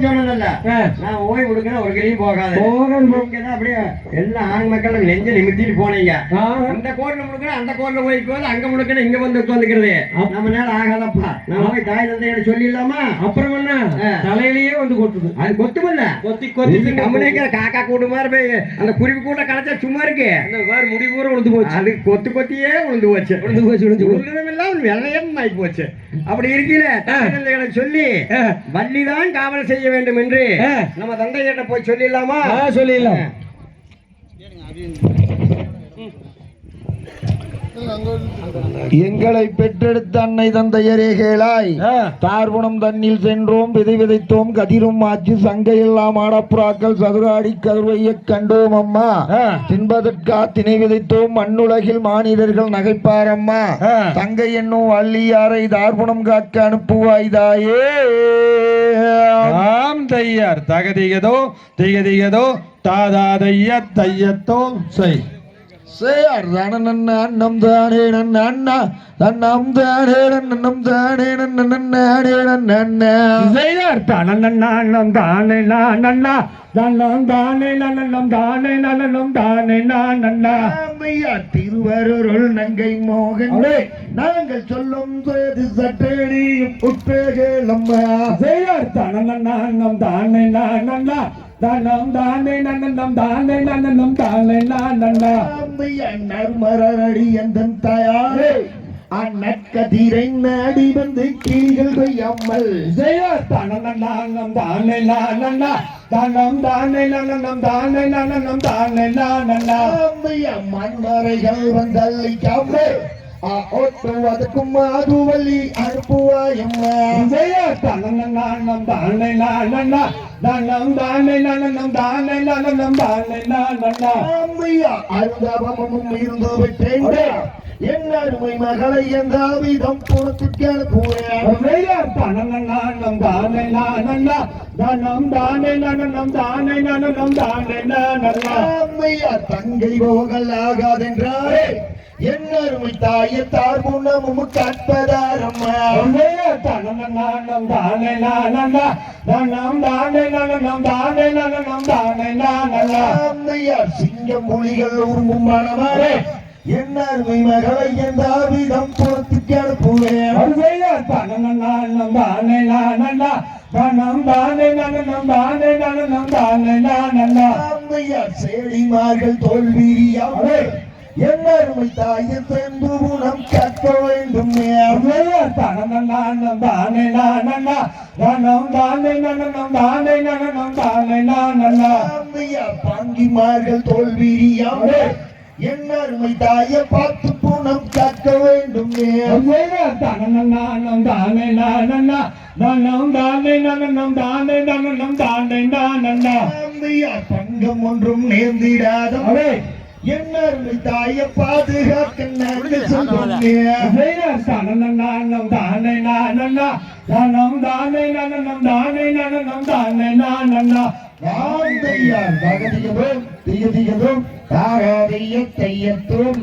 நான் ஓய்வு கொடுக்கணும் ஒரு கிளியும் போகாது. அப்படியே எல்லா ஆண் மக்கள் நெஞ்ச நிமித்திட்டு போனீங்க. அந்த கோர்ல முழுக்கணும் அந்த கோர்ல போய்க்குவது, அங்க முழுக்கணும் இங்க வந்து உட்காந்துக்கிறது நம்ம நேரம் ஆகாதப்பா. நான் போய் தாய் தந்தையோட சொல்லிடலாமா? அப்புறம் என்ன தலையிலேயே வந்து கொட்டுது. அது கொத்துமல்ல, கொத்தி கொத்தி கம்பெனிக்கிற காக்கா கூட்டு மாதிரி போய் அந்த குருவி கூட்ட கலைச்சா சும்மா இருக்கு. அந்த மாதிரி முடி பூரா உழுந்து போச்சு. அது கொத்து கொத்தியே உழுந்து போச்சு. உழுந்ததும் வெள்ளையும் ஆகி போச்சு. அப்படி இருக்கல தாய் தந்தைகளை சொல்லி வள்ளிதான் காவல் செய்ய வேண்டும் என்று நம்ம தந்தையிட்ட போய் சொல்லிடலாமா? சொல்லிடலாம். எங்களை பெற்றெடுத்த அன்னை தந்தையரே கேளாய். தார்குணம் தண்ணில் சென்றோம், விதை விதைத்தோம், கதிரும் ஆச்சு சங்கையெல்லாம் ஆடப்புறாக்கள் சதுராடி கருவைய கண்டோம் அம்மா. தின்பதற்கா திணை விதைத்தோம், மண்ணுலகில் மானிடர்கள் நகைப்பாரம்மா. தங்கை என்னும் வள்ளியாரை தார்குணம் காக்க அனுப்புவாய் தாயே. ஆம் தையார் தகதிகதோ திகதிகதோ தாதா தைய தையத்தோ செய் நம் தானே நன்னா தன்னம் தானே நன்னம் தானே நன்னானே நன்னா தனம் தானே நன்னா தன்னம் தானே நன்னம் தானே நன்னம் தானே நன்னா. திருவருள் நங்கை மோகன் நாங்கள் சொல்லும் சட்டேடியும் உட்பேகலம்மா. தனம் தானே நன்னா தனம் தானே நன்னம் தானே நன்னம் தானே நன்னா. மரடி எந்தன் தாயாரே அந்நற்கதிரை நாடி வந்து கீழ்கள் வையம்மல். தனம் தானே நன்னா தனம் தானே நன்னம் தானே நன்னம் தானே நன்னா. மண்மறைகள் வந்தல்லிக்காமே ஒட்டுவதற்கும் மாதுவலி அனுப்புவாயம்மா. தனம் தானே நன்னா தனம் தானே நன்னம் தானே நன்னம் தானே நன்னா. அருந்தவமும் இருந்து விட்டேன் என் அருமை மகளை எந்த விதம் புறத்துக்கு அனுப்புவேன். தனம் தானே நன்னா தனம் தானே நன்னம் தானே நன்னம் தானே நன்னா. தங்கை போகல் ஆகாதென்றாரே என் அருமை தாய தார்குணமும் கற்பதாரம்மா. தனம் தானே நன்னா தனம் தானே நன்னம் தானே நன்னம் தானே நன்னா. சிங்கம் மொழிகள் உருவும் மனமாரே என் அருமை மகளை எந்த விதம் புறத்துக்கு அனுப்புவேன். தனம் தானே நன்னா தனம் தானே நன்னம் தானே நன்னம் தானே நன்னா. சேடிமார்கள் தோல்வியாவே என் அருமை தாயை சென்று குணம் கற்க வேண்டும். தனம் தானே நன்னா தனம் தானே நன்னம் தானே நன்னம் தானே நன்னா. பாங்கிமார்கள் தோல்வியாவே என் அருமை தாயை பார்த்து குணம் கற்க வேண்டும். தனம் தானே நன்னா தனம் தானே நன்னம் தானே நன்னம் தானே நன்னா. தங்கம் ஒன்றும் நேர்ந்திடாதே என் அருமை தாயை பாதுகாக்க தனம் தானே நன்னா தனம் தானே நன்னம் தானே நன்னம் தானே நன்னா. தகதிகதும் திகதிகதும் தாராதைய தையத்தும்